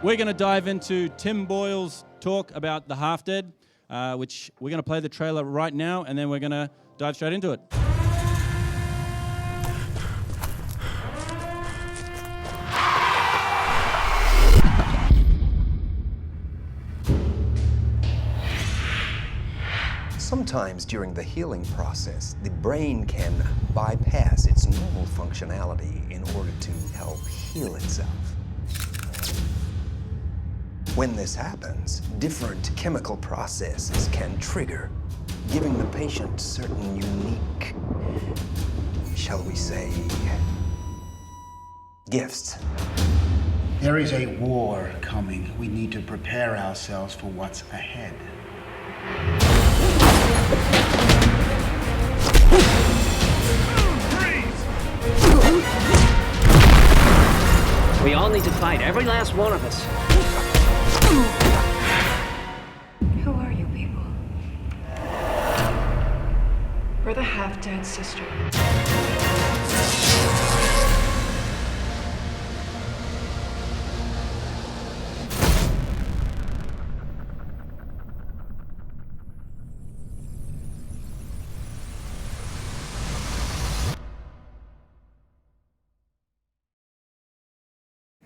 we're going to dive into Tim Boyle's talk about The Half Dead, which we're going to play the trailer right now, and then we're going to dive straight into it. Sometimes during the healing process, the brain can bypass its normal functionality in order to help heal itself. When this happens, different chemical processes can trigger, giving the patient certain unique, shall we say, gifts. There is a war coming. We need to prepare ourselves for what's ahead. We all need to fight, every last one of us. Who are you people? We're the half-dead sister.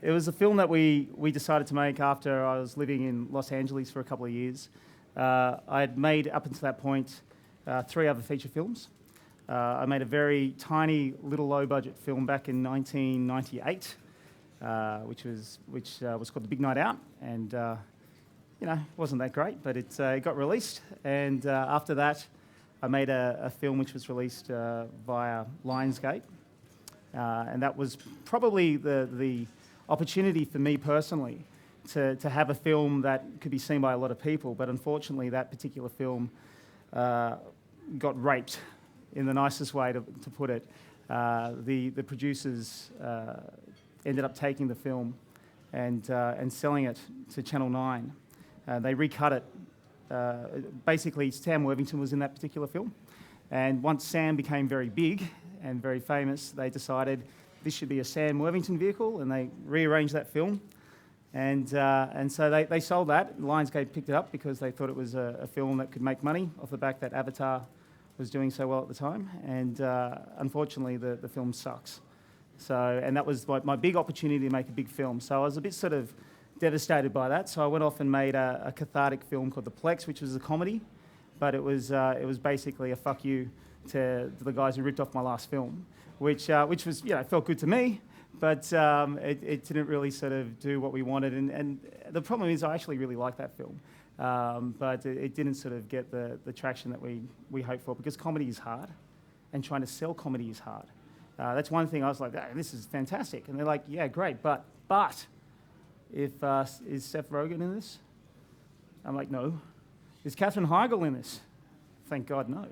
It was a film that we decided to make after I was living in Los Angeles for a couple of years. I had made, up until that point, 3 other feature films. I made a very tiny, little low-budget film back in 1998, which was called The Big Night Out, and wasn't that great, but it got released. And after that, I made a film which was released via Lionsgate, and that was probably the opportunity for me personally to have a film that could be seen by a lot of people, but unfortunately that particular film got raped, in the nicest way to put it. The producers ended up taking the film and selling it to Channel 9. They recut it. Basically, Sam Worthington was in that particular film, and once Sam became very big and very famous, they decided this should be a Sam Worthington vehicle, and they rearranged that film. And so they sold that. Lionsgate picked it up because they thought it was a film that could make money off the back that Avatar was doing so well at the time. And unfortunately, the film sucks. And that was my big opportunity to make a big film. So I was a bit sort of devastated by that. So I went off and made a cathartic film called The Plex, which was a comedy, but it was basically a fuck you to the guys who ripped off my last film, which was, felt good to me, but it didn't really sort of do what we wanted. And the problem is I actually really like that film, but it didn't sort of get the traction that we hoped for, because comedy is hard, and trying to sell comedy is hard. That's one thing I was like, this is fantastic. And they're like, yeah, great, but if is Seth Rogen in this? I'm like, no. Is Katherine Heigl in this? Thank God, no.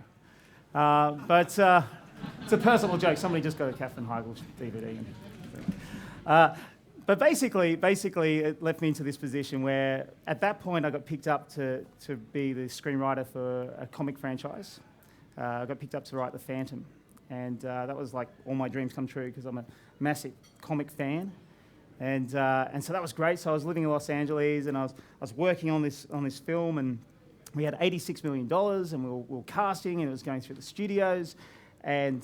But it's a personal joke. Somebody just got a Katherine Heigl DVD. But basically, it left me into this position where, at that point, I got picked up to be the screenwriter for a comic franchise. I got picked up to write The Phantom, and that was like all my dreams come true, because I'm a massive comic fan. And so that was great. So I was living in Los Angeles, and I was working on this film, and we had $86 million, and we were casting, and it was going through the studios, and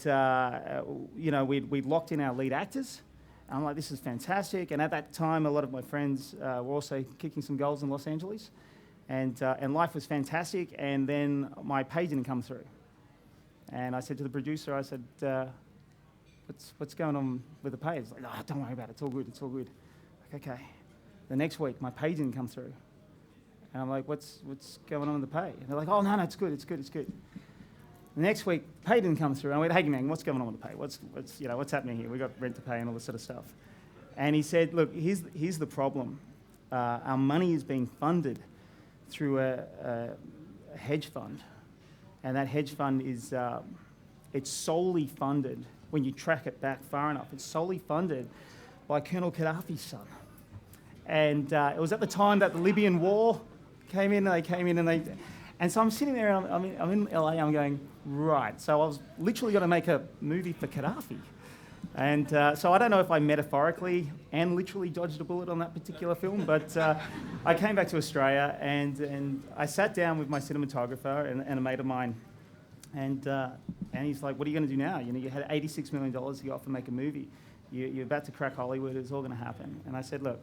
we'd locked in our lead actors. And I'm like, this is fantastic. And at that time, a lot of my friends were also kicking some goals in Los Angeles, and life was fantastic. And then my pay didn't come through, and I said to the producer, I said, what's going on with the pay? It's like, oh, don't worry about it. It's all good. It's all good. Like, okay. The next week, my pay didn't come through. And I'm like, what's going on with the pay? And they're like, oh, no, it's good. The next week, pay didn't come through. And I went, hey, man, what's going on with the pay? What's happening here? We got rent to pay and all this sort of stuff. And he said, look, here's the problem. Our money is being funded through a hedge fund. And that hedge fund is, it's solely funded, when you track it back far enough, it's solely funded by Colonel Gaddafi's son. And it was at the time that the Libyan war came in, and so I'm sitting there, and I'm in LA, I'm going, right, so I was literally going to make a movie for Gaddafi. And so I don't know if I metaphorically and literally dodged a bullet on that particular film, but I came back to Australia and I sat down with my cinematographer and a mate of mine, and he's like, "What are you going to do now? You know, you had $86 million to go off and make a movie. You're about to crack Hollywood. It's all going to happen." And I said, "Look,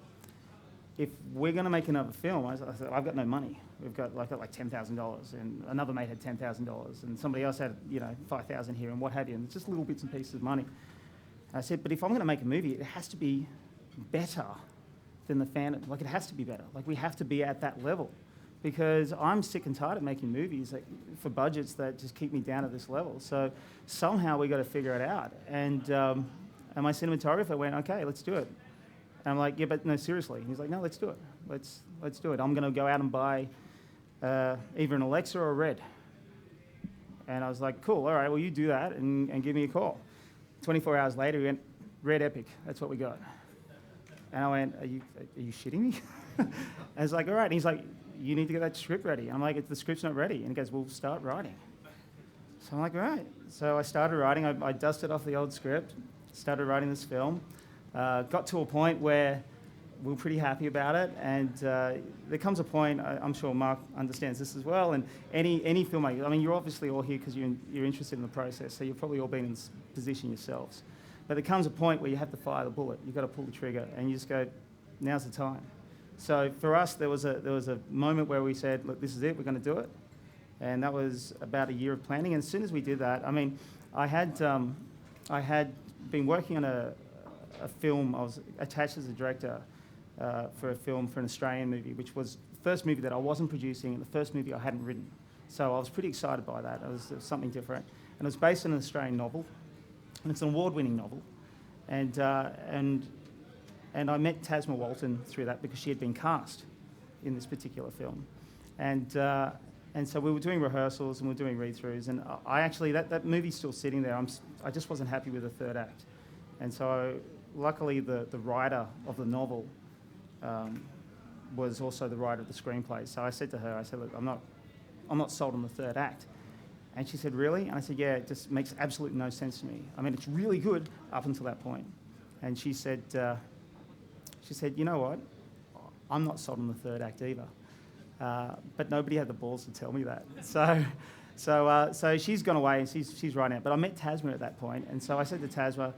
if we're going to make another film," I said, "I've got no money. I've got like $10,000, and another mate had $10,000, and somebody else had $5,000 here, and what have you. And it's just little bits and pieces of money." And I said, "But if I'm going to make a movie, it has to be better than the Phantom. Like, it has to be better. Like, we have to be at that level, because I'm sick and tired of making movies for budgets that just keep me down at this level. So somehow we got to figure it out." And my cinematographer went, "Okay, let's do it." And I'm like, "Yeah, but no, seriously." He's like, "No, let's do it. Let's do it. I'm going to go out and buy either an Alexa or a Red." And I was like, "Cool, all right, well, you do that and give me a call." 24 hours later, he went, "Red Epic, that's what we got." And I went, are you shitting me?" And I was like, "All right." And he's like, "You need to get that script ready." I'm like, "The script's not ready." And he goes, "Well, start writing." So I'm like, "All right." So I started writing. I dusted off the old script, started writing this film. Got to a point where we were pretty happy about it, and there comes a point, I'm sure Mark understands this as well, and any filmmaker, I mean, you're obviously all here because you're interested in the process, so you've probably all been in this position yourselves. But there comes a point where you have to fire the bullet. You've got to pull the trigger, and you just go, "Now's the time." So for us, there was a moment where we said, "Look, this is it. We're going to do it." And that was about a year of planning. And as soon as we did that, I mean, I had been working on a film. I was attached as a director for a film for an Australian movie, which was the first movie that I wasn't producing and the first movie I hadn't written. So I was pretty excited by that. It was something different. And it was based on an Australian novel, and it's an award-winning novel. And I met Tasma Walton through that because she had been cast in this particular film. And so we were doing rehearsals and we were doing read-throughs, and I actually, that movie's still sitting there. I just wasn't happy with the third act. And so luckily the writer of the novel was also the writer of the screenplay. So I said to her, "Look, I'm not sold on the third act." And she said, "Really?" And I said, "Yeah, it just makes absolutely no sense to me. I mean, it's really good up until that point." And she said, "You know what? I'm not sold on the third act either." But nobody had the balls to tell me that. So she's gone away and she's writing it. But I met Tasma at that point, and so I said to Tasma,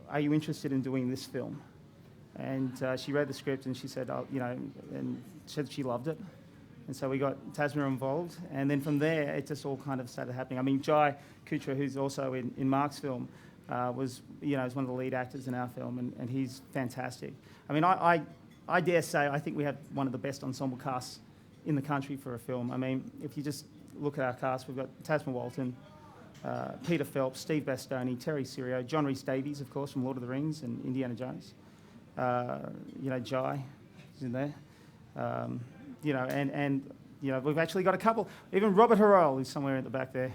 "Are you interested in doing this film?" And she read the script and she said, and said she loved it. And so we got Tasma involved, and then from there it just all kind of started happening. I mean, Jai Kutra, who's also in Mark's film, is one of the lead actors in our film, and he's fantastic. I mean, I dare say I think we have one of the best ensemble casts in the country for a film. I mean, if you just look at our cast, we've got Tasma Walton, Peter Phelps, Steve Bastoni, Terry Sirio, John Rhys Davies, of course, from Lord of the Rings and Indiana Jones. Jai is in there. We've actually got a couple. Even Robert Harrell is somewhere in the back there.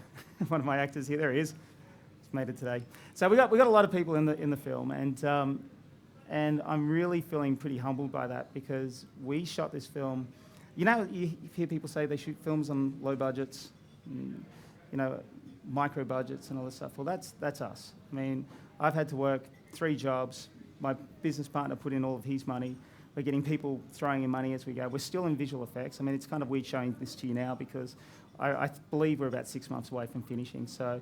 One of my actors here. There he is. He's made it today. So we got a lot of people in the film, and I'm really feeling pretty humbled by that, because we shot this film. You hear people say they shoot films on low budgets, micro budgets and all this stuff. Well, that's us. I mean, I've had to work 3 jobs. My business partner put in all of his money. We're getting people throwing in money as we go. We're still in visual effects. I mean, it's kind of weird showing this to you now, because I believe we're about 6 months away from finishing. So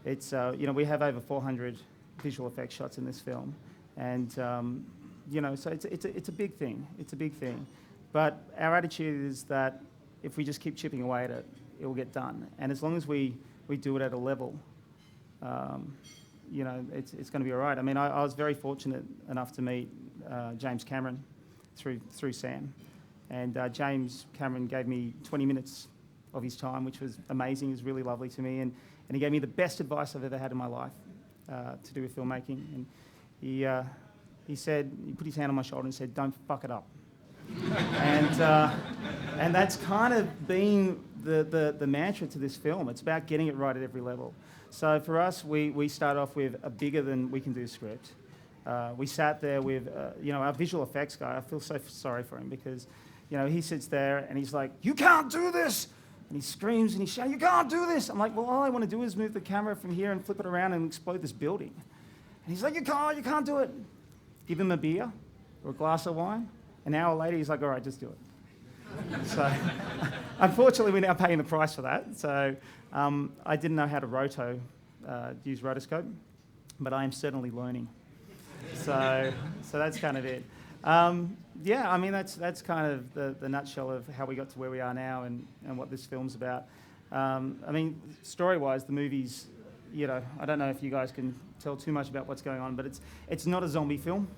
it's, we have over 400 visual effects shots in this film. And, so it's a big thing. It's a big thing. But our attitude is that if we just keep chipping away at it, it will get done. And as long as we do it at a level, it's going to be all right. I mean, I was very fortunate enough to meet James Cameron through Sam. And James Cameron gave me 20 minutes of his time, which was amazing. He was really lovely to me. And he gave me the best advice I've ever had in my life to do with filmmaking. And he put his hand on my shoulder and said, "Don't fuck it up." And that's kind of been the mantra to this film. It's about getting it right at every level. So for us, we start off with a bigger than we can do script. We sat there with, our visual effects guy. I feel so sorry for him, because, he sits there and he's like, "You can't do this." And he screams and he shouts, "You can't do this!" I'm like, "Well, all I want to do is move the camera from here and flip it around and explode this building." And he's like, you can't do it." Give him a beer or a glass of wine. An hour later, he's like, "All right, just do it." So, unfortunately, we're now paying the price for that. So, I didn't know how to use rotoscope, but I am certainly learning. So that's kind of it. Yeah, I mean, that's kind of the nutshell of how we got to where we are now and what this film's about. I mean, story-wise, the movie's, I don't know if you guys can tell too much about what's going on, but it's not a zombie film.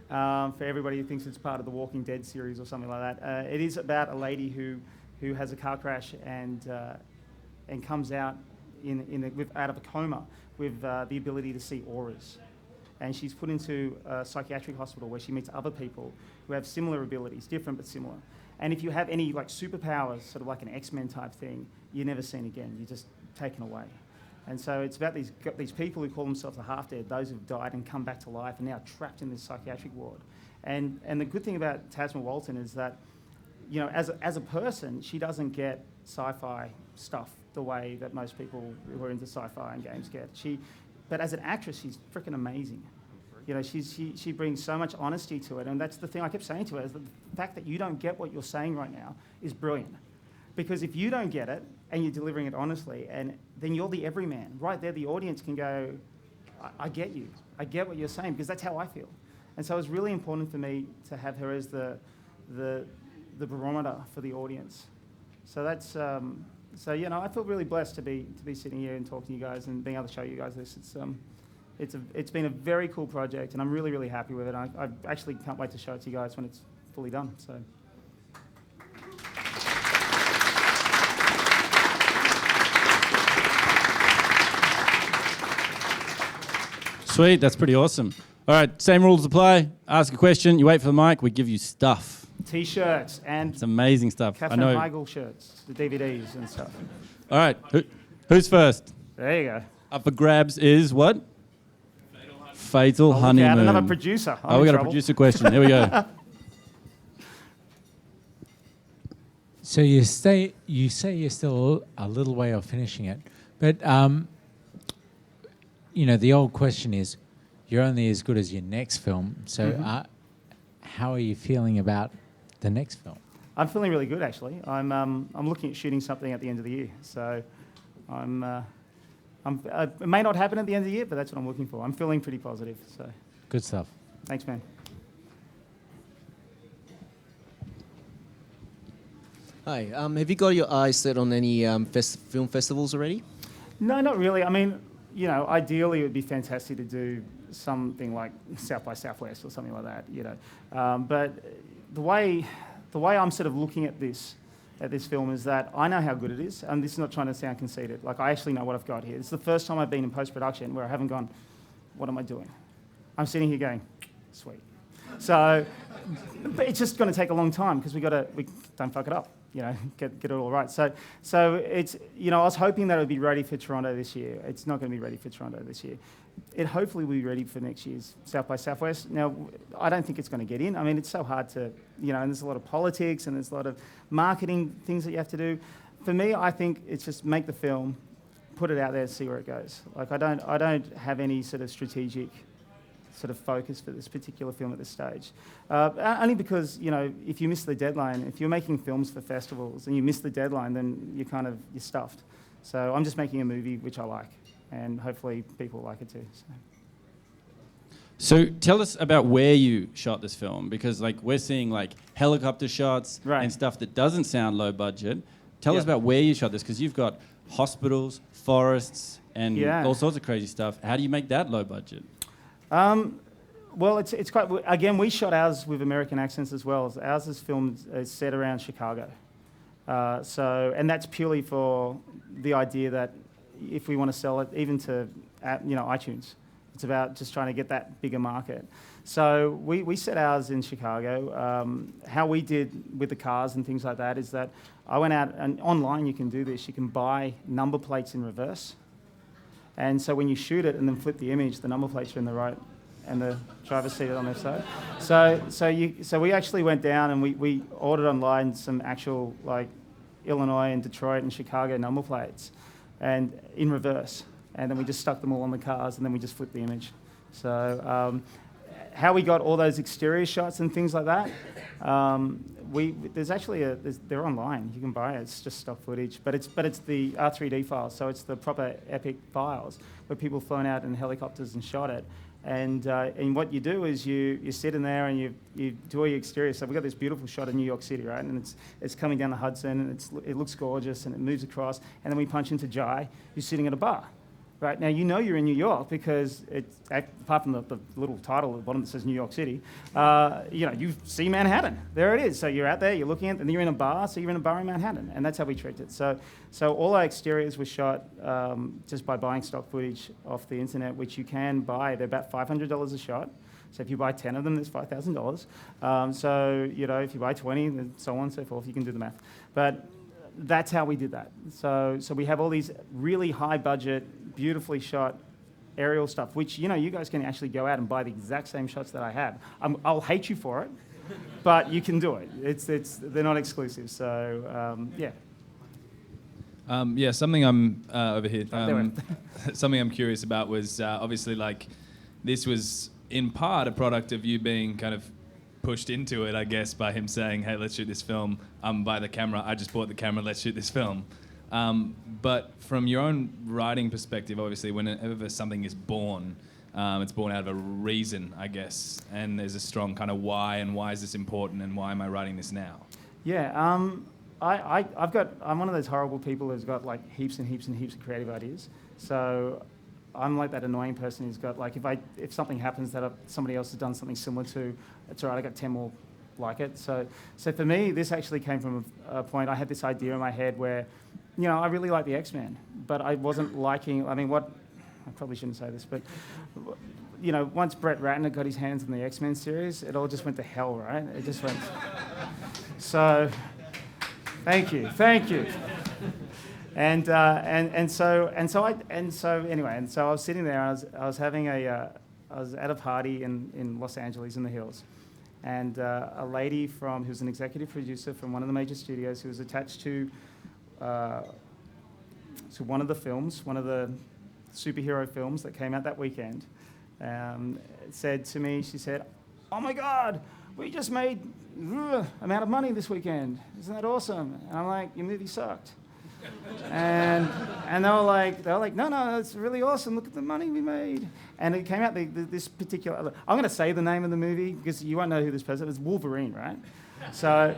For everybody who thinks it's part of the Walking Dead series or something like that. It is about a lady who has a car crash and comes out out of a coma with the ability to see auras. And she's put into a psychiatric hospital where she meets other people who have similar abilities, different but similar. And if you have any like superpowers, sort of like an X-Men type thing, you're never seen again. You're just taken away. And so it's about these people who call themselves the half-dead, those who've died and come back to life and now trapped in this psychiatric ward. And the good thing about Tasma Walton is that, as a person, she doesn't get sci-fi stuff the way that most people who are into sci-fi and games get. But as an actress, she's freaking amazing. She brings so much honesty to it, and that's the thing I kept saying to her, is that the fact that you don't get what you're saying right now is brilliant. Because if you don't get it, and you're delivering it honestly, and then you're the everyman. Right there, the audience can go, I get you. I get what you're saying, because that's how I feel. And so it was really important for me to have her as the barometer for the audience. So that's, I feel really blessed to be sitting here and talking to you guys and being able to show you guys this. It's been a very cool project, and I'm really, really happy with it. I actually can't wait to show it to you guys when it's fully done. So. Sweet, that's pretty awesome. All right, same rules apply. Ask a question, you wait for the mic, we give you stuff. T-shirts and It's amazing stuff. Catherine Heigl shirts, the DVDs and stuff. All right, who's first? There you go. Up for grabs is what? Fatal Honeymoon. Yeah, another producer. We got a producer question. Here we go. So you say you're still a little way off finishing it, but the old question is, you're only as good as your next film. So how are you feeling about the next film? I'm feeling really good, actually. I'm looking at shooting something at the end of the year. So it may not happen at the end of the year, but that's what I'm looking for. I'm feeling pretty positive. So Good stuff. thanks, man. Hi, have you got your eyes set on any film festivals already? No, not really. I mean, ideally it would be fantastic to do something like South by Southwest or something like that, But the way I'm sort of looking at this film is that I know how good it is, and this is not trying to sound conceited. Like, I actually know what I've got here. It's the first time I've been in post-production where I haven't gone, what am I doing? I'm sitting here going, sweet. So, but it's just going to take a long time because we don't fuck it up. Get it all right. So it's, I was hoping that it would be ready for Toronto this year. It's not going to be ready for Toronto this year. It hopefully will be ready for next year's South by Southwest. Now, I don't think it's going to get in. I mean, it's so hard to, and there's a lot of politics and there's a lot of marketing things that you have to do. For me, I think it's just make the film, put it out there and see where it goes. Like, I don't have any sort of strategic sort of focus for this particular film at this stage. Only because, if you miss the deadline, if you're making films for festivals and you miss the deadline, then you're stuffed. So I'm just making a movie which I like, and hopefully people like it too. So tell us about where you shot this film, because we're seeing helicopter shots and stuff that doesn't sound low budget. Tell us about where you shot this, because you've got hospitals, forests, and all sorts of crazy stuff. How do you make that low budget? Well, it's quite. Again, we shot ours with American accents as well. Ours is filmed set around Chicago, and that's purely for the idea that if we want to sell it, even to iTunes, it's about just trying to get that bigger market. So we set ours in Chicago. How we did with the cars and things like that is that I went out, and online you can do this. You can buy number plates in reverse. And so when you shoot it and then flip the image, the number plates are in the right and the driver's seat on their side. So we actually went down and we ordered online some actual Illinois and Detroit and Chicago number plates, and in reverse. And then we just stuck them all on the cars, and then we just flipped the image. So how we got all those exterior shots and things like that, there's actually they're online. You can buy it. It's just stock footage, but it's the R3D files. So it's the proper epic files where people flown out in helicopters and shot it. And what you do is you sit in there and you do all your exterior. So we've got this beautiful shot of New York City, right? And it's coming down the Hudson, and it looks gorgeous, and it moves across. And then we punch into Jai, who's sitting at a bar. Right, now you know you're in New York because it's, apart from the little title at the bottom that says New York City, you see Manhattan. There it is. So you're out there, you're looking at it, and you're in a bar, so you're in a bar in Manhattan. And that's how we treat it. So all our exteriors were shot just by buying stock footage off the internet, which you can buy. They're about $500 a shot. So if you buy 10 of them, there's $5,000. So, if you buy 20, and so on and so forth, you can do the math. But that's how we did that. So we have all these really high budget, beautifully shot aerial stuff, which, you guys can actually go out and buy the exact same shots that I have. I'll hate you for it, but you can do it. They're not exclusive. So, yeah. Something I'm over here. Something I'm curious about was obviously this was in part a product of you being kind of pushed into it, I guess, by him saying, "Hey, let's shoot this film. Buy the camera. I just bought the camera. Let's shoot this film." But from your own writing perspective, obviously, whenever something is born, it's born out of a reason, I guess, and there's a strong kind of why, and why is this important, and why am I writing this now? Yeah, I'm one of those horrible people who's got heaps and heaps and heaps of creative ideas. So I'm like that annoying person who's got if something happens that somebody else has done something similar to, it's all right, I got 10 more like it. So for me, this actually came from a point. I had this idea in my head where, I really like the X-Men, but I wasn't liking. I probably shouldn't say this, but once Brett Ratner got his hands on the X-Men series, it all just went to hell, right? It just went. So, thank you. And so I was sitting there. And I was at a party in Los Angeles in the hills, and a lady who's an executive producer from one of the major studios who was attached to one of the films, one of the superhero films that came out that weekend, said to me, she said, "Oh my God, we just made amount of money this weekend. Isn't that awesome?" And I'm like, "Your movie sucked." and they were like, no, it's really awesome. Look at the money we made. And it came out this particular. I'm going to say the name of the movie because you won't know who this person is. It's Wolverine, right? So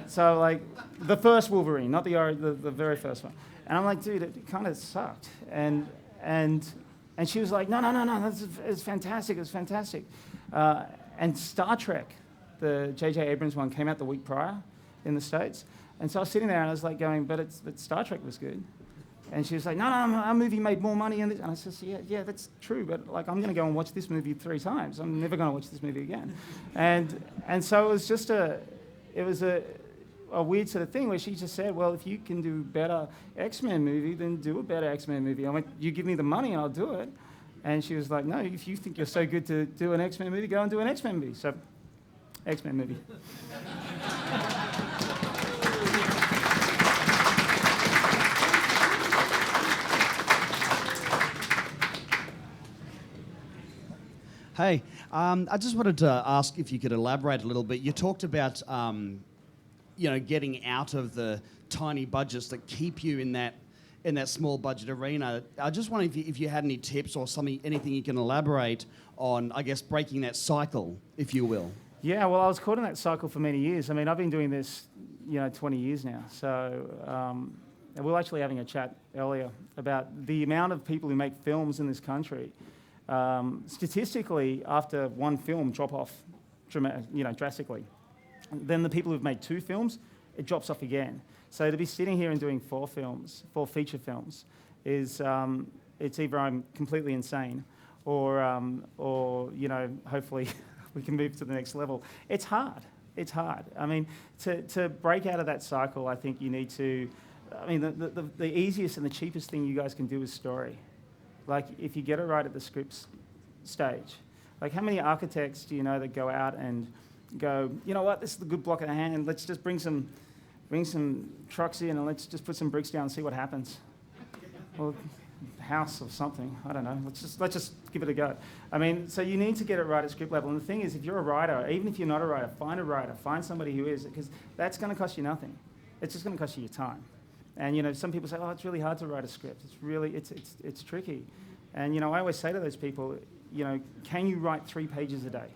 the first Wolverine, not the very first one. And I'm like, dude, it kind of sucked. And she was like, no, it's fantastic. It's fantastic. And Star Trek, the J.J. Abrams one, came out the week prior in the States. And so I was sitting there and I was like going, but Star Trek was good. And she was like, no, our movie made more money. And I said, yeah, that's true. But I'm going to go and watch this movie 3 times. I'm never going to watch this movie again. And so it was just a weird sort of thing where she just said, well, if you can do a better X-Men movie, then do a better X-Men movie. I went, you give me the money and I'll do it. And she was like, no, if you think you're so good to do an X-Men movie, go and do an X-Men movie. So, X-Men movie. Hey, I just wanted to ask if you could elaborate a little bit. You talked about, getting out of the tiny budgets that keep you in that small budget arena. I just wondered if you had any tips or anything you can elaborate on, I guess, breaking that cycle, if you will. Yeah, well, I was caught in that cycle for many years. I mean, I've been doing this, 20 years now. So we were actually having a chat earlier about the amount of people who make films in this country. Statistically, after one film, drop off drastically. Then the people who've made 2 films, it drops off again. So to be sitting here and doing 4 feature films, is it's either I'm completely insane, or hopefully we can move to the next level. It's hard. I mean, to break out of that cycle, I think you need to. I mean, the easiest and the cheapest thing you guys can do is story. Like, if you get it right at the scripts stage. Like, how many architects do you know that go out and go, you know what, this is the good block of the hand, let's just bring some bring some trucks in and let's just put some bricks down and see what happens. Or house or something, I don't know. Let's just give it a go. I mean, so you need to get it right at script level. And the thing is, if you're a writer, even if you're not a writer, find somebody who is, because that's going to cost you nothing. It's just going to cost you your time. And you know, some people say, oh, it's really hard to write a script. It's tricky. And you know, I always say to those people, you know, can you write 3 pages a day?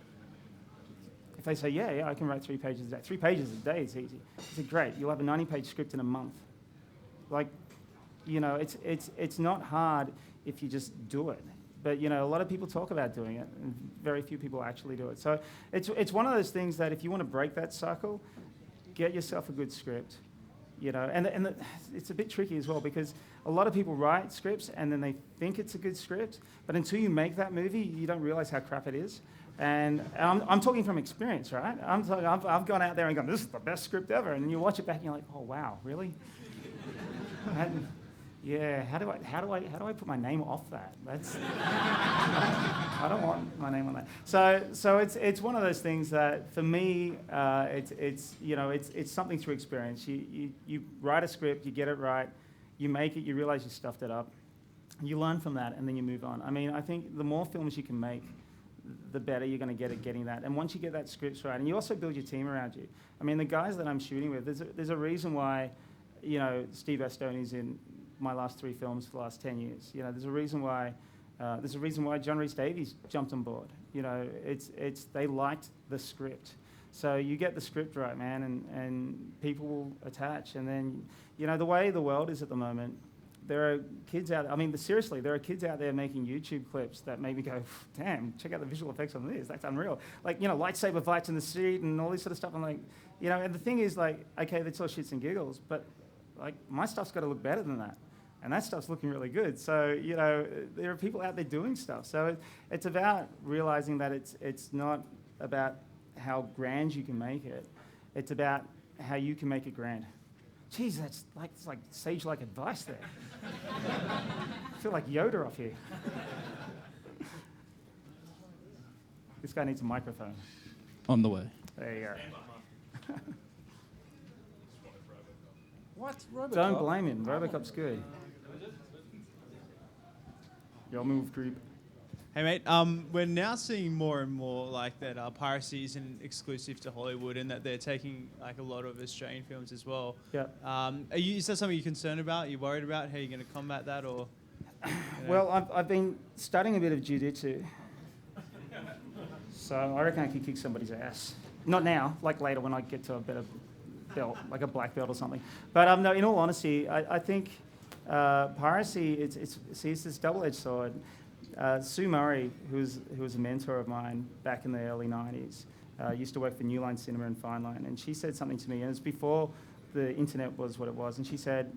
If they say, yeah, I can write 3 pages a day. 3 pages a day is easy. I said, great, you'll have a 90-page script in a month. Like, you know, it's not hard if you just do it. But, you know, a lot of people talk about doing it, and very few people actually do it. So it's one of those things that if you want to break that cycle, get yourself a good script. You know, and it's a bit tricky as well, because a lot of people write scripts and then they think it's a good script, but until you make that movie, you don't realize how crap it is. And I'm talking from experience, right? I've gone out there and gone, this is the best script ever, and then you watch it back and you're like, oh wow, really? Yeah, how do I put my name off that? That's I don't want my name on that. So it's one of those things that for me it's something through experience. You write a script, you get it right, you make it, you realize you stuffed it up, you learn from that, and then you move on. I mean, I think the more films you can make, the better you're going to get at getting that. And once you get that script right, and you also build your team around you. I mean, the guys that I'm shooting with, there's a reason why, you know, Steve Astone's in my last 3 films for the last 10 years. You know, there's a reason why John Rhys Davies jumped on board. You know, they liked the script. So you get the script right, man, and people will attach. And then, you know, the way the world is at the moment, there are kids out, I mean, seriously, there are kids out there making YouTube clips that make me go, damn, check out the visual effects on this, that's unreal. Like, you know, lightsaber fights in the street and all this sort of stuff. I'm like, you know, and the thing is, like, okay, that's all shits and giggles, but, like, my stuff's got to look better than that. And that stuff's looking really good. So, you know, there are people out there doing stuff. So it's about realizing that it's not about how grand you can make it. It's about how you can make it grand. Geez, it's like sage-like advice there. I feel like Yoda off here. This guy needs a microphone. On the way. There you go. What? Robocop? Don't blame him. Robocop's good. Your move, creep. Hey mate, we're now seeing more and more like that piracy isn't exclusive to Hollywood, and that they're taking like a lot of Australian films as well. Yeah. Is that something you're concerned about? Are you worried about? How are you going to combat that? Or? You know? Well, I've been studying a bit of jiu-jitsu, so I reckon I can kick somebody's ass. Not now, like later when I get to a better belt, like a black belt or something. But no, in all honesty, I think piracy it's this double-edged sword. Sue Murray, who was a mentor of mine back in the early 90s, used to work for New Line Cinema and Fine Line, and she said something to me, and it's before the internet was what it was, and she said,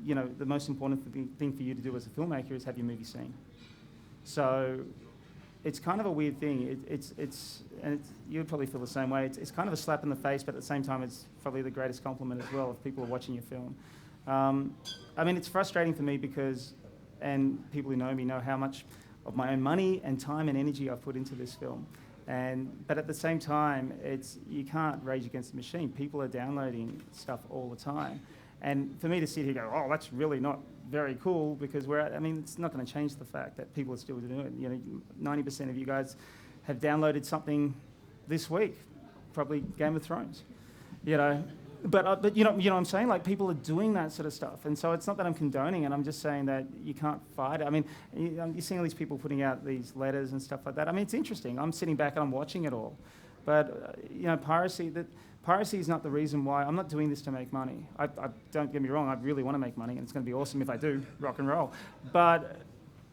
you know, the most important thing for you to do as a filmmaker is have your movie seen. So it's kind of a weird thing. You'd probably feel the same way. It's kind of a slap in the face, but at the same time, it's probably the greatest compliment as well if people are watching your film. I mean, it's frustrating for me because, and people who know me know how much of my own money and time and energy I've put into this film. But at the same time, you can't rage against the machine. People are downloading stuff all the time. And for me to sit here and go, oh, that's really not very cool, because it's not going to change the fact that people are still doing it. You know, 90% of you guys have downloaded something this week, probably Game of Thrones, you know. But you know what I'm saying? Like, people are doing that sort of stuff. And so it's not that I'm condoning it, I'm just saying that you can't fight it. I mean, you're seeing all these people putting out these letters and stuff like that. I mean, it's interesting. I'm sitting back and I'm watching it all. But, you know, piracy is not the reason why. I'm not doing this to make money. I don't get me wrong, I really want to make money, and it's going to be awesome if I do, rock and roll. But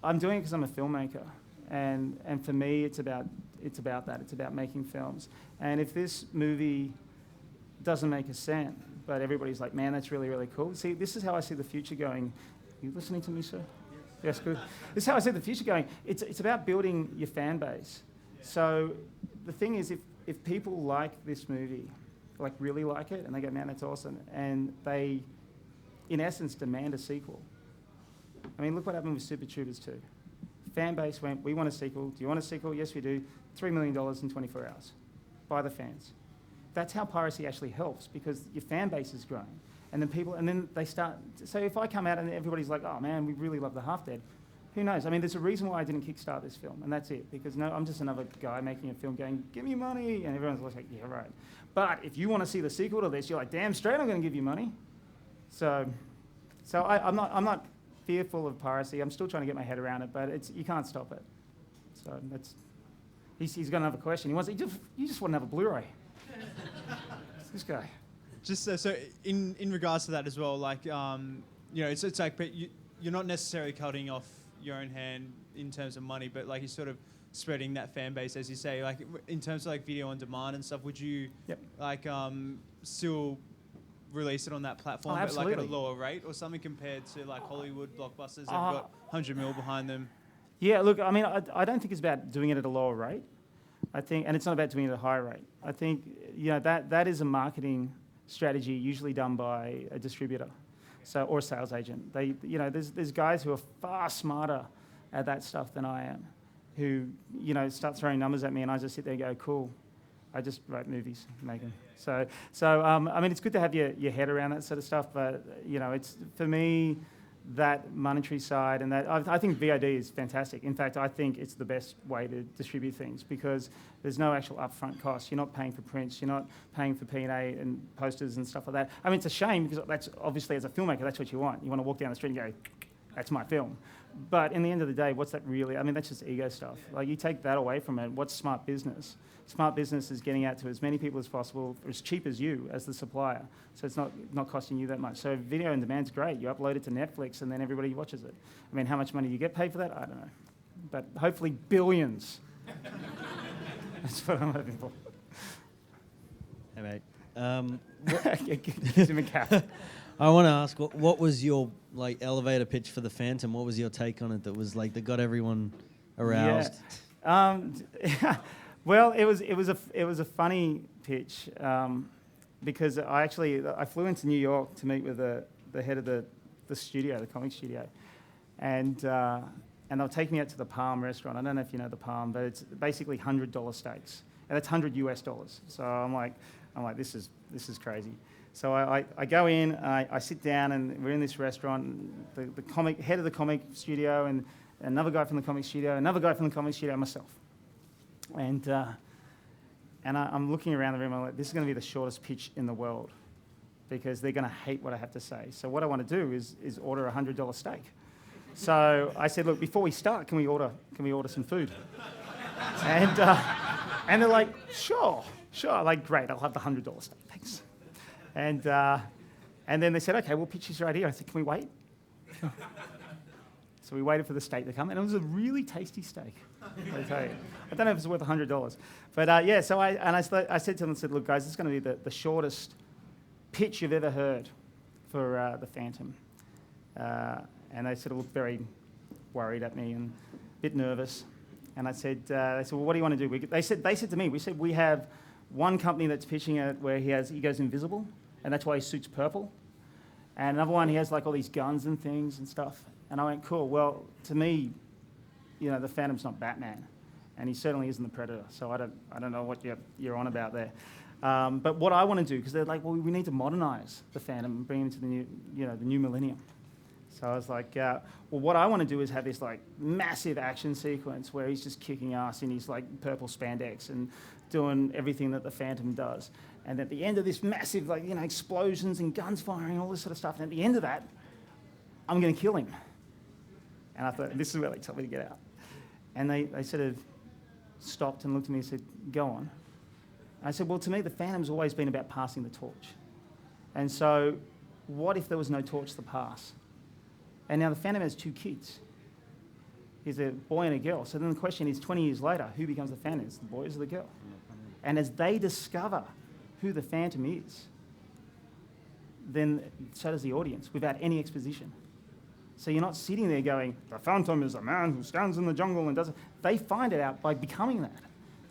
I'm doing it because I'm a filmmaker. And for me, it's about that. It's about making films. And if this movie doesn't make a cent, but everybody's like, man, that's really, really cool. See, this is how I see the future going. You listening to me, sir? Yes, good. This is how I see the future going. It's about building your fan base. So the thing is, if people like this movie, like really like it, and they go, man, that's awesome, and they, in essence, demand a sequel. I mean, look what happened with Super Troopers 2. Fan base went, we want a sequel. Do you want a sequel? Yes, we do. $3 million in 24 hours by the fans. that's how piracy actually helps, because your fan base is growing. And then they start, so if I come out and everybody's like, oh man, we really love The Half Dead, who knows? I mean, there's a reason why I didn't kickstart this film, and that's it. Because no, I'm just another guy making a film going, give me money, and everyone's like, yeah, right. But if you want to see the sequel to this, you're like, damn straight I'm going to give you money. So I'm not fearful of piracy. I'm still trying to get my head around it, but you can't stop it. So that's, he's got another question. You just want to have a Blu-ray. This guy. Just so in regards to that as well, like it's like, but you're not necessarily cutting off your own hand in terms of money, but like you're sort of spreading that fan base, as you say. Like in terms of like video on demand and stuff, would you like still release it on that platform, but like at a lower rate or something compared to like Hollywood blockbusters that have got 100 mil behind them? Yeah, look, I mean, I don't think it's about doing it at a lower rate. I think, and it's not about doing it at a higher rate. I think that is a marketing strategy usually done by a distributor, or a sales agent. There's guys who are far smarter at that stuff than I am, who start throwing numbers at me, and I just sit there and go, cool. I just write movies, make them. So I mean, it's good to have your head around that sort of stuff, but it's, for me, that monetary side, and that I think VOD is fantastic. In fact, I think it's the best way to distribute things, because there's no actual upfront cost. You're not paying for prints. You're not paying for P&A and posters and stuff like that. I mean, it's a shame, because that's obviously, as a filmmaker, that's what you want. You want to walk down the street and go, that's my film. But in the end of the day, what's that really? I mean, that's just ego stuff. Like, you take that away from it, what's smart business? Smart business is getting out to as many people as possible for as cheap as you, as the supplier. So it's not costing you that much. So video on demand's great. You upload it to Netflix and then everybody watches it. I mean, how much money do you get paid for that? I don't know. But hopefully billions. That's what I'm hoping for. Hey, mate. Give him a cap. I want to ask, what was your elevator pitch for the Phantom? What was your take on it that got everyone aroused? Yeah. Well, it was a funny pitch, because I flew into New York to meet with the head of the studio, the comic studio, and they'll take me out to the Palm restaurant. I don't know if you know the Palm, but it's basically $100 steaks, and that's $100 US. So I'm like, this is crazy. So I go in, I sit down, and we're in this restaurant. The head of the comic studio, and another guy from the comic studio, another guy from the comic studio, and myself. And I'm looking around the room, I'm like, this is going to be the shortest pitch in the world, because they're going to hate what I have to say. So what I want to do is order a $100 steak. So I said, look, before we start, can we order some food? And they're like, sure. Like, great, I'll have the $100 steak, thanks. And then they said, okay, we'll pitch this right here. I said, can we wait? So we waited for the steak to come, and it was a really tasty steak. I tell you. I don't know if it's worth $100, but so I said to them, look, guys, this is going to be the shortest pitch you've ever heard for the Phantom. And they sort of looked very worried at me and a bit nervous. And they said, well, what do you want to do? They said to me, we have one company that's pitching it where he goes invisible, and that's why his suit's purple. And another one, he has like all these guns and things and stuff. And I went, cool. Well, to me, the Phantom's not Batman, and he certainly isn't the Predator. So I don't know what you're on about there. But what I want to do, because they're like, well, we need to modernize the Phantom and bring him into the new millennium. So I was like, well, what I want to do is have this like massive action sequence where he's just kicking ass in his like purple spandex and doing everything that the Phantom does. And at the end of this massive explosions and guns firing and all this sort of stuff, and at the end of that, I'm going to kill him. And I thought, this is where they told me to get out. And they sort of stopped and looked at me and said, go on. And I said, well, to me, the Phantom's always been about passing the torch. And so what if there was no torch to pass? And now the Phantom has 2 kids. He's a boy and a girl. So then the question is, 20 years later, who becomes the Phantom? Is it the boys or the girl? And as they discover who the Phantom is, then so does the audience, without any exposition. So you're not sitting there going, the Phantom is a man who stands in the jungle and does it. They find it out by becoming that.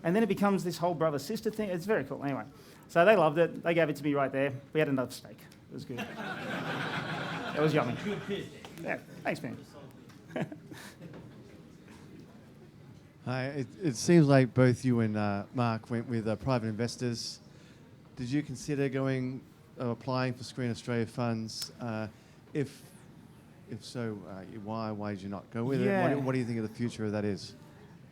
And then it becomes this whole brother-sister thing. It's very cool. Anyway, so they loved it. They gave it to me right there. We had another steak. It was good. It was yummy. Yeah, thanks, man. Hi, it seems like both you and Mark went with private investors. did you consider applying for Screen Australia funds? If so, why did you not go with it? What do you think of the future of that is?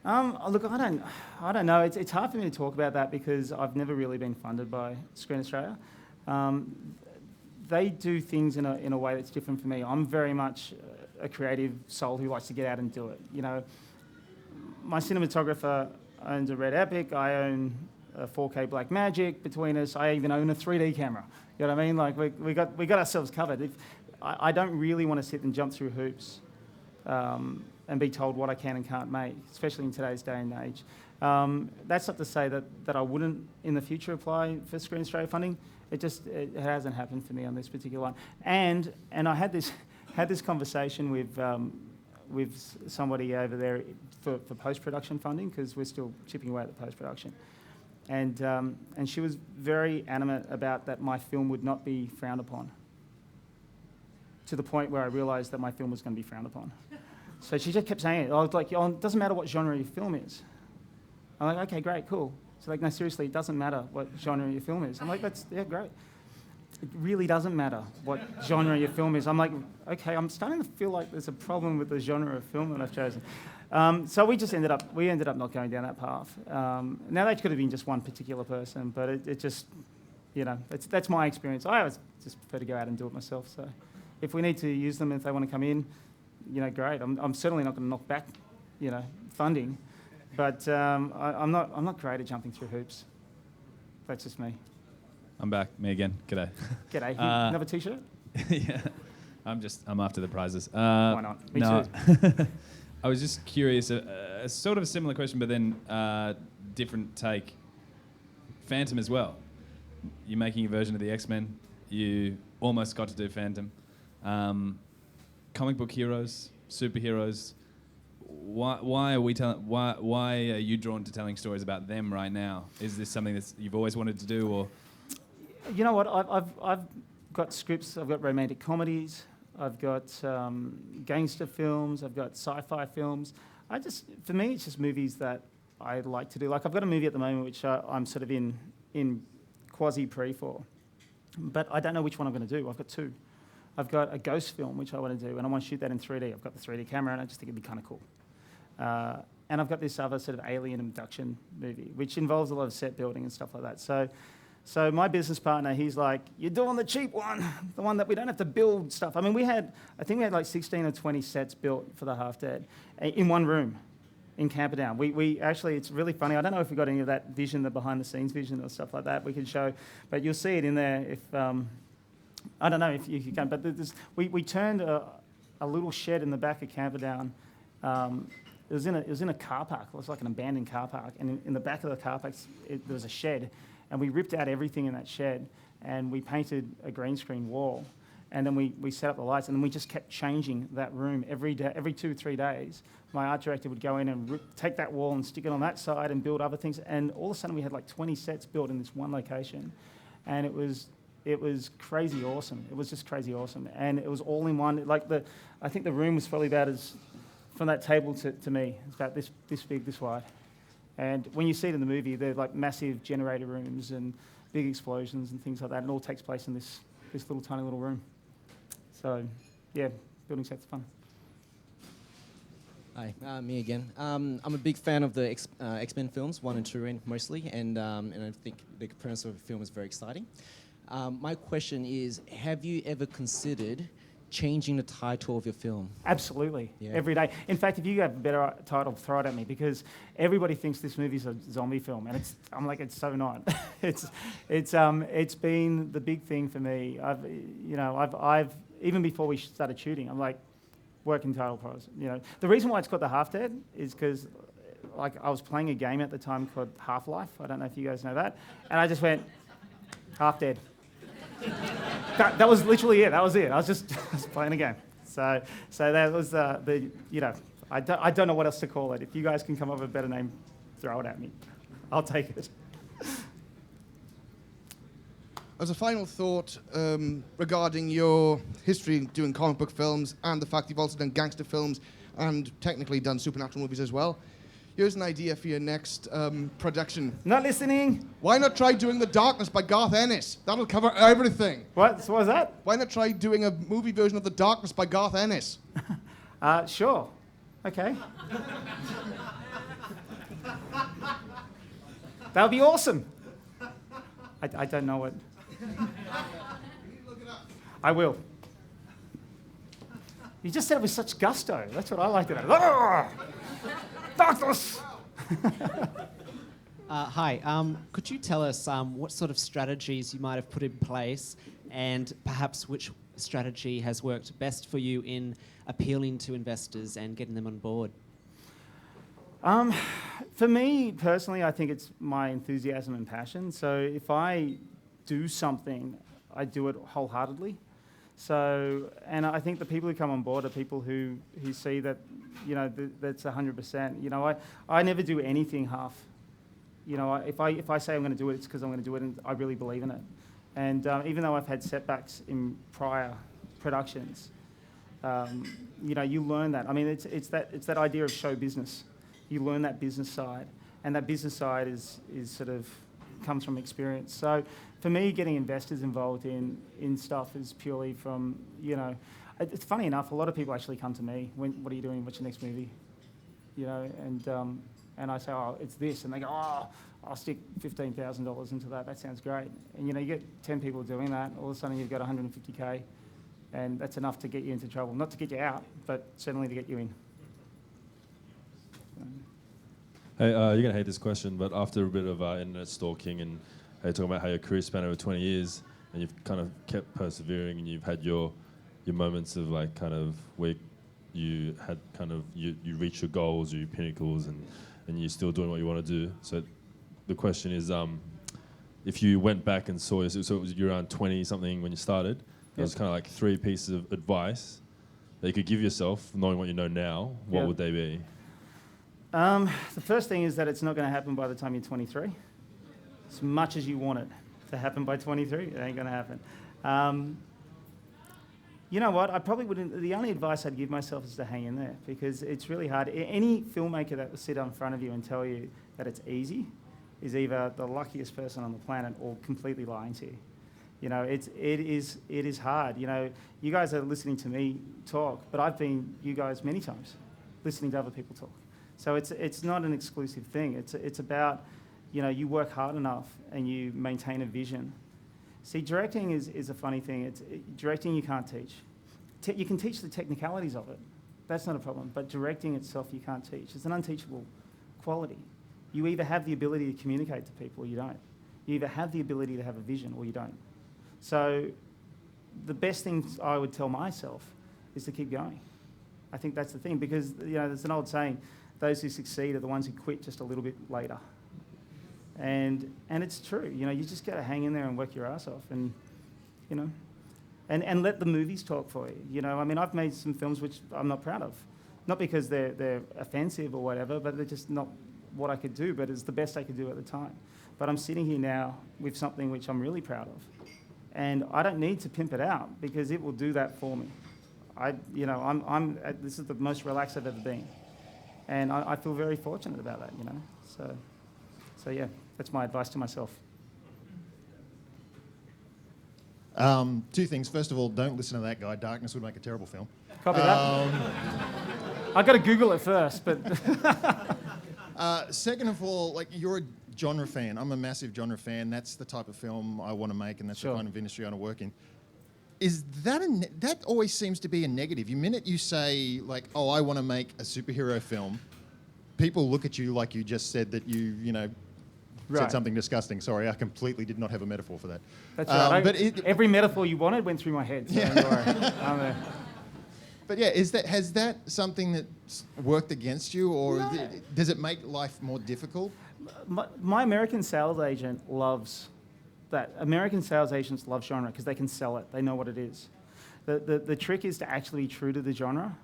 Look, I don't know. It's hard for me to talk about that because I've never really been funded by Screen Australia. They do things in a way that's different for me. I'm very much a creative soul who likes to get out and do it. You know, my cinematographer owns a Red Epic. I own a 4K Blackmagic. Between us, I even own a 3D camera. You know what I mean? Like we got ourselves covered. I don't really want to sit and jump through hoops and be told what I can and can't make, especially in today's day and age. That's not to say that I wouldn't in the future apply for Screen Australia funding. It hasn't happened for me on this particular one. And I had this conversation with somebody over there for post-production funding because we're still chipping away at the post-production. And she was very adamant about that my film would not be frowned upon, to the point where I realised that my film was going to be frowned upon. So she just kept saying it. I was like, oh, it doesn't matter what genre your film is. I'm like, okay, great, cool. So like, no, seriously, it doesn't matter what genre your film is. I'm like, yeah, great. It really doesn't matter what genre your film is. I'm like, okay, I'm starting to feel like there's a problem with the genre of film that I've chosen. So we ended up not going down that path. Now that could have been just one particular person, but it just, you know, that's my experience. I always just prefer to go out and do it myself. So if we need to use them, if they want to come in, you know, great. I'm certainly not going to knock back, you know, funding, but I'm not great at jumping through hoops. That's just me. I'm back. Me again. G'day. G'day. Another T-shirt? Yeah. I'm after the prizes. Why not? Me too. I was just curious, a sort of a similar question, but then different take. Phantom as well. You're making a version of the X-Men. You almost got to do Phantom. Comic book heroes, superheroes. Why are you drawn to telling stories about them right now? Is this something that you've always wanted to do, or? You know what? I've got scripts. I've got romantic comedies. I've got gangster films. I've got sci-fi films. For me, it's just movies that I like to do. Like I've got a movie at the moment which I'm sort of in quasi pre for, but I don't know which one I'm going to do. I've got two. I've got a ghost film which I want to do, and I want to shoot that in 3D. I've got the 3D camera, and I just think it'd be kind of cool. And I've got this other sort of alien abduction movie, which involves a lot of set building and stuff like that. So my business partner, he's like, you're doing the cheap one, the one that we don't have to build stuff. I mean, I think we had like 16 or 20 sets built for the Half Dead in one room in Camperdown. We actually, it's really funny. I don't know if we got any of that vision, the behind the scenes vision or stuff like that we can show, but you'll see it in there if, I don't know if you can, but we turned a little shed in the back of Camperdown. It was in a car park. It was like an abandoned car park, and in the back of the car park there was a shed, and we ripped out everything in that shed, and we painted a green screen wall, and then we set up the lights, and then we just kept changing that room every day, every 2 or 3 days. My art director would go in and take that wall and stick it on that side and build other things, and all of a sudden we had like 20 sets built in this one location, and it was crazy awesome. It was just crazy awesome, and it was all in one. I think the room was probably about as, from that table to me, it's about this big, this wide. And when you see it in the movie, they're like massive generator rooms and big explosions and things like that. And it all takes place in this little tiny little room. So, yeah, building sets are fun. Hi, me again. I'm a big fan of the X-Men films, 1 and 2 mostly, and I think the premise of the film is very exciting. My question is, have you ever considered changing the title of your film? Absolutely, yeah. Every day. In fact, if you have a better title, throw it at me, because everybody thinks this movie's a zombie film, and I'm like, it's so not. It's been the big thing for me. I've even before we started shooting, I'm like, working title pros. You know, the reason why it's called The Half Dead is because, like, I was playing a game at the time called Half-Life. I don't know if you guys know that, and I just went, Half Dead. That was literally it. That was it. I was playing a game. So that was I don't know what else to call it. If you guys can come up with a better name, throw it at me. I'll take it. As a final thought regarding your history doing comic book films and the fact you've also done gangster films and technically done supernatural movies as well, here's an idea for your next production. Not listening. Why not try doing The Darkness by Garth Ennis? That'll cover everything. What was that? Why not try doing a movie version of The Darkness by Garth Ennis? Sure. Okay. That would be awesome. I don't know it. I will. You just said it with such gusto. That's what I liked about it. Darkness! Hi. Could you tell us what sort of strategies you might have put in place and perhaps which strategy has worked best for you in appealing to investors and getting them on board? For me, personally, I think it's my enthusiasm and passion. So if I do something, I do it wholeheartedly. So, and I think the people who come on board are people who see that, you know, that's 100%. You know, I never do anything half. You know, if I say I'm going to do it, it's because I'm going to do it, and I really believe in it. And even though I've had setbacks in prior productions, you know, you learn that. I mean, it's that idea of show business. You learn that business side, and that business side is sort of comes from experience. So for me, getting investors involved in stuff is purely from, you know, it's funny enough, a lot of people actually come to me, what are you doing, what's your next movie? You know, and I say, oh, it's this, and they go, oh, I'll stick $15,000 into that, that sounds great. And you know, you get 10 people doing that, all of a sudden you've got 150K, and that's enough to get you into trouble. Not to get you out, but certainly to get you in. Hey, you're going to hate this question, but after a bit of internet stalking and talking about how your career span over 20 years and you've kind of kept persevering and you've had your moments of like kind of where you had kind of, you reach your goals, your pinnacles, and you're still doing what you want to do. So the question is, if you went back and saw, so it was you're around 20 something when you started, there was kind of like 3 pieces of advice that you could give yourself, knowing what you know now, what would they be? The first thing is that it's not going to happen by the time you're 23. As much as you want it to happen by 23, it ain't going to happen. You know what? I probably wouldn't. The only advice I'd give myself is to hang in there, because it's really hard. Any filmmaker that will sit in front of you and tell you that it's easy is either the luckiest person on the planet or completely lying to you. You know, it is hard. You know, you guys are listening to me talk, but I've been you guys many times listening to other people talk. So it's not an exclusive thing. It's about, you know, you work hard enough and you maintain a vision. See, directing is a funny thing. Directing you can't teach. You can teach the technicalities of it. That's not a problem. But directing itself you can't teach. It's an unteachable quality. You either have the ability to communicate to people or you don't. You either have the ability to have a vision or you don't. So the best thing I would tell myself is to keep going. I think that's the thing, because, you know, there's an old saying, those who succeed are the ones who quit just a little bit later. And it's true. You know, you just got to hang in there and work your ass off, and, you know, and let the movies talk for you. You know, I mean, I've made some films which I'm not proud of. Not because they're offensive or whatever, but they're just not what I could do, but it's the best I could do at the time. But I'm sitting here now with something which I'm really proud of. And I don't need to pimp it out, because it will do that for me. This is the most relaxed I've ever been. And I feel very fortunate about that, you know. So yeah, that's my advice to myself. 2 things. First of all, don't listen to that guy. Darkness would make a terrible film. Copy that. I've got to Google it first, but... Second of all, like, you're a genre fan. I'm a massive genre fan. That's the type of film I want to make, and that's the kind of industry I want to work in. Is that that always seems to be a negative. The minute you say, like, oh, I want to make a superhero film, people look at you like you just said that you know, said something disgusting. Sorry, I completely did not have a metaphor for that. That's right. But every metaphor you wanted went through my head. So don't worry. But yeah, has that something that's worked against you, or does it make life more difficult? My American sales agent loves that. American sales agents love genre because they can sell it. They know what it is. The trick is to actually be true to the genre.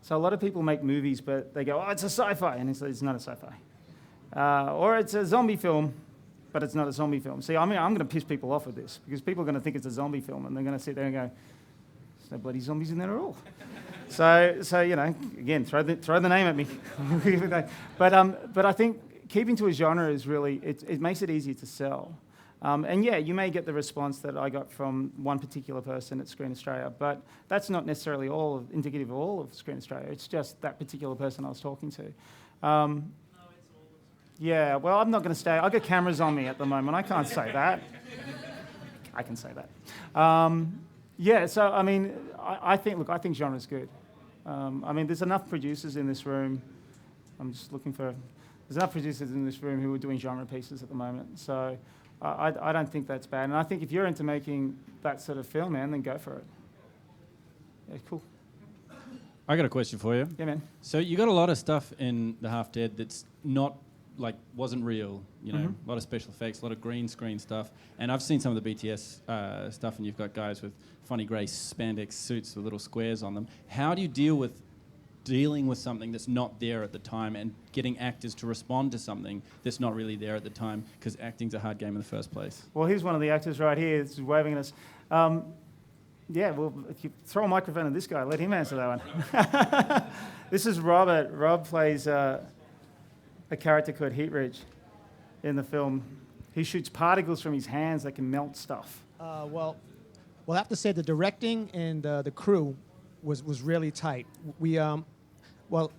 So a lot of people make movies, but they go, oh, it's a sci-fi, and it's not a sci-fi. Or it's a zombie film, but it's not a zombie film. See, I mean, I'm going to piss people off with this, because people are going to think it's a zombie film, and they're going to sit there and go, There's no bloody zombies in there at all. So you know, again, throw the name at me. But I think keeping to a genre is really, it makes it easier to sell. And yeah, you may get the response that I got from one particular person at Screen Australia, but that's not necessarily indicative of all of Screen Australia. It's just that particular person I was talking to. Yeah, well, I'm not going to stay. I've got cameras on me at the moment. I can't say that. I can say that. Yeah, so I mean, I think genre's good. I mean, there's enough producers in this room. I'm just looking for. There's enough producers in this room who are doing genre pieces at the moment. So I don't think that's bad. And I think if you're into making that sort of film, man, then go for it. Yeah, cool. I got a question for you. Yeah, man. So you got a lot of stuff in The Half Dead that's not, like, wasn't real, you know, a lot of special effects, a lot of green screen stuff. And I've seen some of the BTS stuff, and you've got guys with funny grey spandex suits with little squares on them. How do you dealing with something that's not there at the time and getting actors to respond to something that's not really there at the time? Because acting's a hard game in the first place. Well, here's one of the actors right here. He's waving at us. Yeah, well, if you throw a microphone at this guy, let him answer that one. This is Robert. Rob plays a character called Heat Ridge in the film. He shoots particles from his hands that can melt stuff. Well, I have to say the directing and the crew was really tight. Well,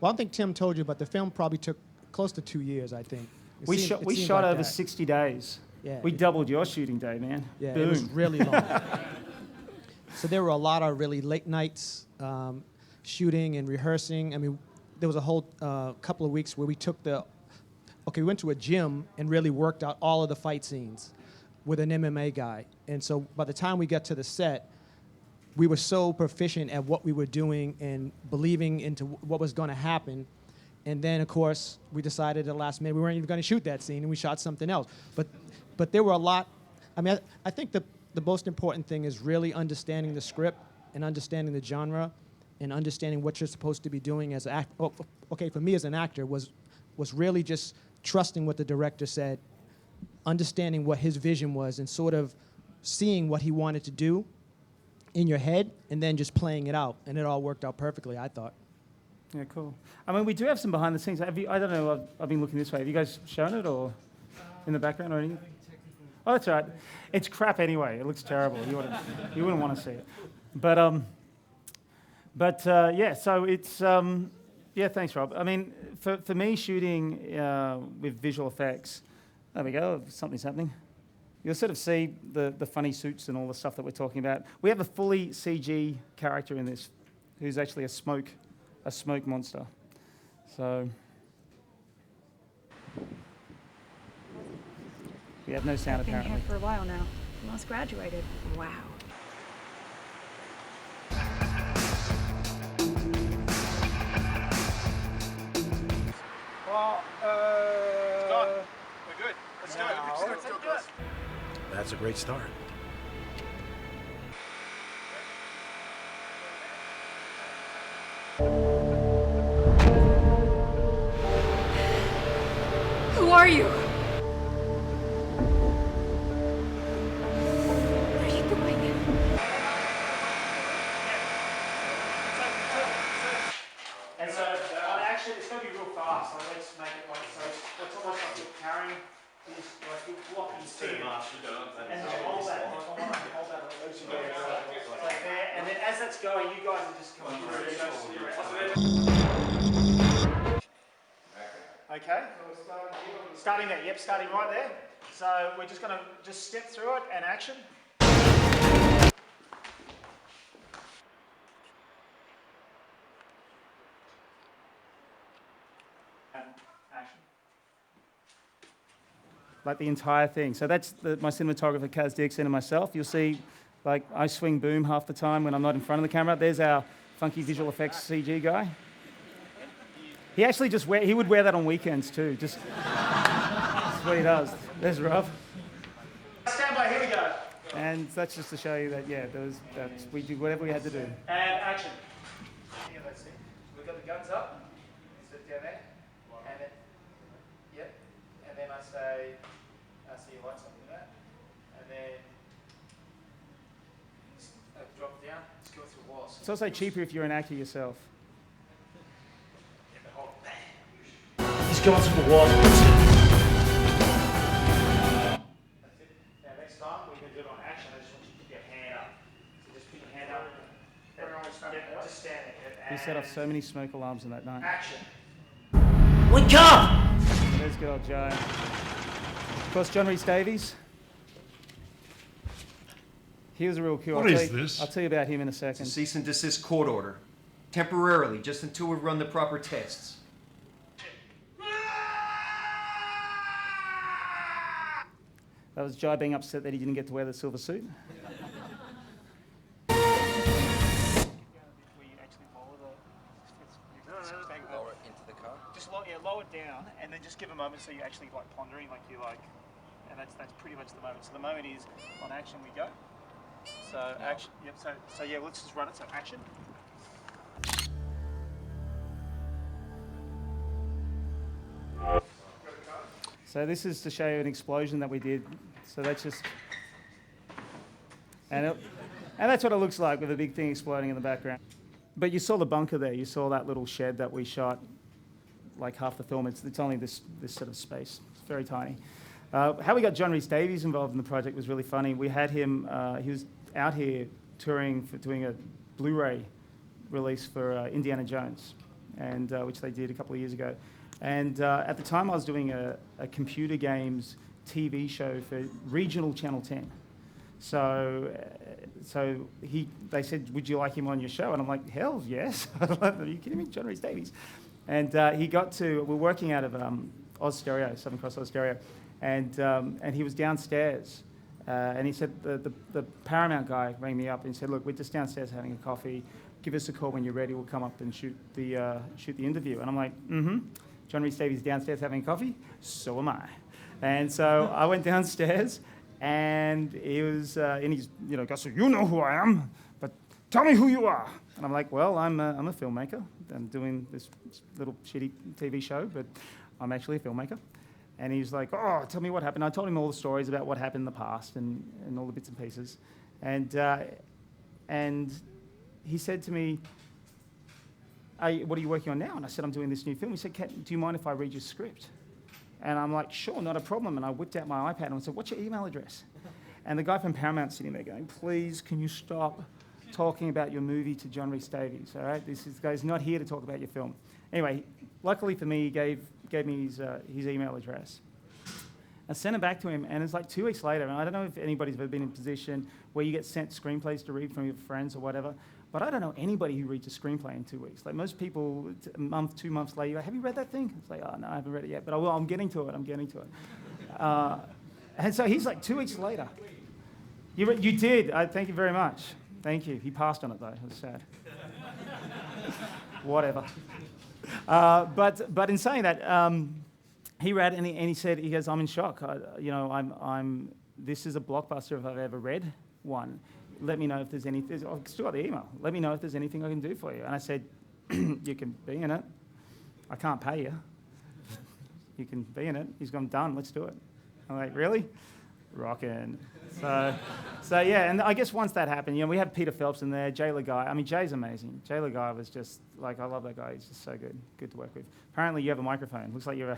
I don't think Tim told you, but the film probably took close to 2 years, I think. We shot over 60 days. Yeah, we doubled your shooting day, man. Yeah, Boom. it was really long. So there were a lot of really late nights shooting and rehearsing. I mean, there was a whole couple of weeks where we went to a gym and really worked out all of the fight scenes with an MMA guy. And so by the time we got to the set, we were so proficient at what we were doing and believing into what was going to happen. And then, of course, we decided at the last minute we weren't even going to shoot that scene, and we shot something else. But there were a lot. I mean, I think the most important thing is really understanding the script and understanding the genre and understanding what you're supposed to be doing as an actor. Okay, for me as an actor was really just trusting what the director said, understanding what his vision was, and sort of seeing what he wanted to do in your head, and then just playing it out. And it all worked out perfectly, I thought. Yeah, cool. I mean, we do have some behind the scenes. I don't know, I've been looking this way. Have you guys shown it or in the background or anything? Oh, that's all right. It's crap anyway. It looks terrible. You wouldn't want to see it. But yeah, so it's, yeah, thanks, Rob. I mean, for me, shooting with visual effects, there we go, something's happening. You'll sort of see the funny suits and all the stuff that we're talking about. We have a fully CG character in this who's actually a smoke monster. So we have no sound apparently. I've been here for a while now. Almost graduated. Wow. Well, it's done. We're good. Let's do it. Let's do it. That's a great start. Who are you? What are you doing? And so, actually, it's going to be real fast. So let's make it like so. It's almost like you're carrying these, like you're blocking two. And then hold that. Hold that loose and like there. And then as that's going, you guys are just coming through. Okay. Starting there. Yep, starting right there. So we're just going to just step through it and action. Action. Like the entire thing. So that's my cinematographer, Kaz Dixon, and myself. You'll see, like, I swing boom half the time when I'm not in front of the camera. There's our funky visual effects CG guy. He actually he would wear that on weekends too. That's what he does. There's Rob. Stand by, here we go. And that's just to show you that, yeah, we did whatever we had to do. And action. Yeah, let's see. We've got the guns up. Sit down there. And then, yep. And then I say, I see you like something like that. And then drop it down. It's also cheaper if you're an actor yourself. He's going through the walls. Now next time we're going to do it on action. I just want you to put your hand up. So just put your hand up. Just stand there. We set off so many smoke alarms in that night. Action. Wake up! There's good old Joe. Of course, John Rhys Davies. He was a real cool. What is this? I'll tell you about him in a second. It's a cease and desist court order. Temporarily, just until we run the proper tests. That was Jai being upset that he didn't get to wear the silver suit. Lower it into the car. Just lower it down, and then just give a moment so you're actually like pondering, like you like, and that's pretty much the moment. So the moment is on action we go. So action. Yep. So yeah, let's just run it. So action. So this is to show you an explosion that we did. So that's just, and that's what it looks like with a big thing exploding in the background. But you saw the bunker there. You saw that little shed that we shot, like half the film. It's only this sort of space. It's very tiny. How we got John Rhys Davies involved in the project was really funny. We had him. He was out here touring for doing a Blu-ray release for Indiana Jones, and which they did a couple of years ago. And at the time, I was doing a computer games TV show for regional Channel 10. So they said, "Would you like him on your show?" And I'm like, "Hell yes!" Are you kidding me, John Rhys Davies? And we're working out of Oz Stereo, Southern Cross Oz Stereo, and he was downstairs, and he said the Paramount guy rang me up and said, "Look, we're just downstairs having a coffee. Give us a call when you're ready. We'll come up and shoot the interview." And I'm like, "Mm-hmm." John Rhys Davies downstairs having coffee, so am I. And so I went downstairs, and he was, and he's, goes, "So you know who I am, but tell me who you are." And I'm like, "Well, I'm a filmmaker. I'm doing this little shitty TV show, but I'm actually a filmmaker." And he's like, "Oh, tell me what happened." I told him all the stories about what happened in the past and all the bits and pieces. And he said to me, "What are you working on now?" And I said, "I'm doing this new film." He said, "Do you mind if I read your script?" And I'm like, "Sure, not a problem." And I whipped out my iPad and I said, "What's your email address?" And the guy from Paramount's sitting there going, "Please, can you stop talking about your movie to John Rhys Davies, all right? This guy's not here to talk about your film." Anyway, luckily for me, he gave me his email address. I sent it back to him, and it's like 2 weeks later, and I don't know if anybody's ever been in a position where you get sent screenplays to read from your friends or whatever, but I don't know anybody who reads a screenplay in 2 weeks. Like most people, a month, 2 months later, you're like, "Have you read that thing?" It's like, "Oh, no, I haven't read it yet, but I will. I'm getting to it. And so he's like 2 weeks later. You did. Thank you very much. Thank you. He passed on it, though. It was sad. Whatever. But in saying that, he read and he said, he goes, "I'm in shock. This is a blockbuster if I've ever read one. Let me know if there's anything." I've still got the email. "Let me know if there's anything I can do for you." And I said, "You can be in it. I can't pay you. You can be in it." He's gone, "Done. Let's do it." I'm like, "Really?" Rockin'. So yeah, and I guess once that happened, we had Peter Phelps in there, Jay Lagai. I mean, Jay's amazing. Jay Lagai was just, I love that guy. He's just so good to work with. Apparently you have a microphone. Looks like you're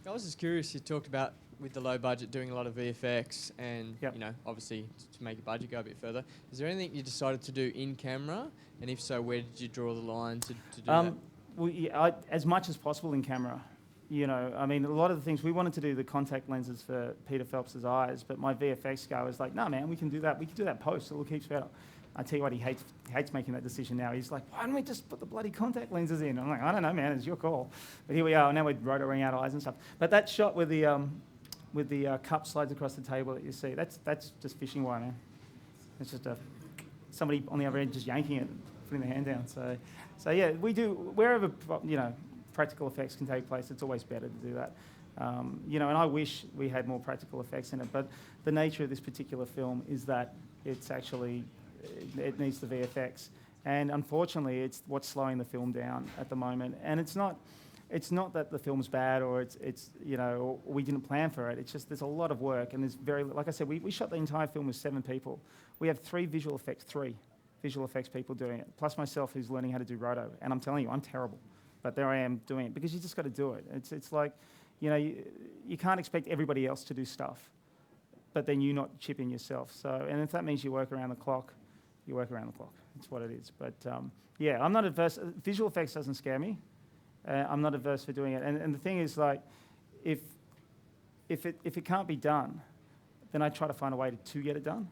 I was just curious, you talked about with the low budget doing a lot of VFX and, obviously to make your budget go a bit further. Is there anything you decided to do in camera? And if so, where did you draw the line to do that? Well, yeah, as much as possible in camera. I mean, a lot of the things, we wanted to do the contact lenses for Peter Phelps' eyes, but my VFX guy was like, "No, man, we can do that. We can do that post. It'll keep better." I tell you what, he hates making that decision now. He's like, "Why don't we just put the bloody contact lenses in?" I'm like, "I don't know, man. It's your call." But here we are. Now we're rotoring out eyes and stuff. But that shot with the cup slides across the table that you see, that's just fishing wire, man. It's just somebody on the other end just yanking it, putting their hand down. So yeah, we do wherever practical effects can take place. It's always better to do that. And I wish we had more practical effects in it. But the nature of this particular film is that it's actually it needs the VFX, and unfortunately, it's what's slowing the film down at the moment. And it's not that the film's bad or it's or we didn't plan for it. It's just there's a lot of work, and there's like I said, we shot the entire film with 7 people. We have 3 visual effects, 3. visual effects people doing it, plus myself who's learning how to do roto. And I'm telling you, I'm terrible. But there I am doing it because you just got to do it. It's like, you know, you can't expect everybody else to do stuff, but then you not chip in yourself. So, and if that means you work around the clock, you work around the clock. That's what it is. But yeah, I'm not adverse. Visual effects doesn't scare me. I'm not averse for doing it. And the thing is, like, if it can't be done, then I try to find a way to get it done.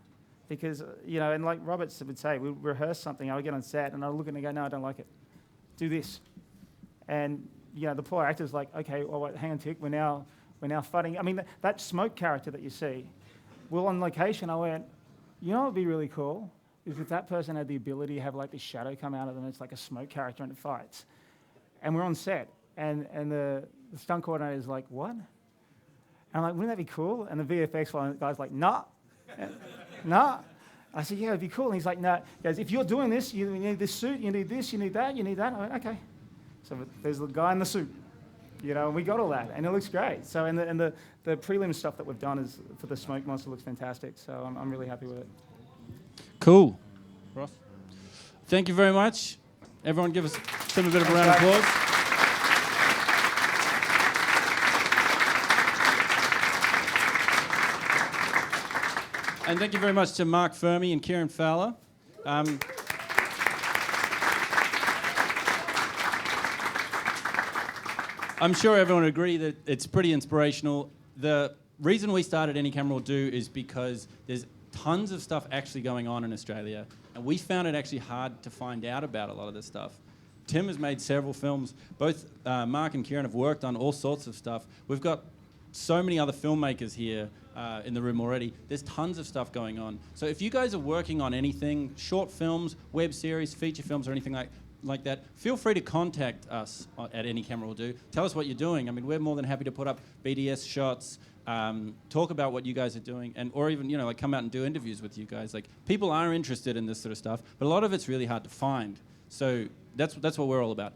Because, you know, and like Robert would say, we rehearse something, I would get on set and I look at it and go, no, I don't like it. Do this. And, you know, the poor actor's like, okay, well, wait, hang on, tick, we're now fudding. I mean, that smoke character that you see, well, on location, I went, you know what would be really cool? Is if that person had the ability to have like this shadow come out of them, it's like a smoke character and it fights. And we're on set, and the stunt coordinator is like, what? And I'm like, wouldn't that be cool? And the VFX guy's like, nah. Nah. I said, yeah, it'd be cool. And he's like, no. He goes, if you're doing this, you need this suit, you need this, you need that, you need that. I went, okay. So there's the guy in the suit, you know, and we got all that, and it looks great. So, and the prelim stuff that we've done is for the smoke monster looks fantastic. So I'm really happy with it. Cool. Ross. Thank you very much. Everyone give us a bit of a round of applause. And thank you very much to Mark Fermi and Kieran Fowler. I'm sure everyone would agree that it's pretty inspirational. The reason we started AnyCameraWillDo is because there's tons of stuff actually going on in Australia, and we found it actually hard to find out about a lot of this stuff. Tim has made several films. Both Mark and Kieran have worked on all sorts of stuff. We've got so many other filmmakers here in the room already. There's tons of stuff going on. So if you guys are working on anything, short films, web series, feature films, or anything like that, feel free to contact us at AnyCameraWillDo. Tell us what you're doing. I mean, we're more than happy to put up BDS shots, talk about what you guys are doing, or even, you know, like come out and do interviews with you guys. Like, people are interested in this sort of stuff, but a lot of it's really hard to find. So that's what we're all about.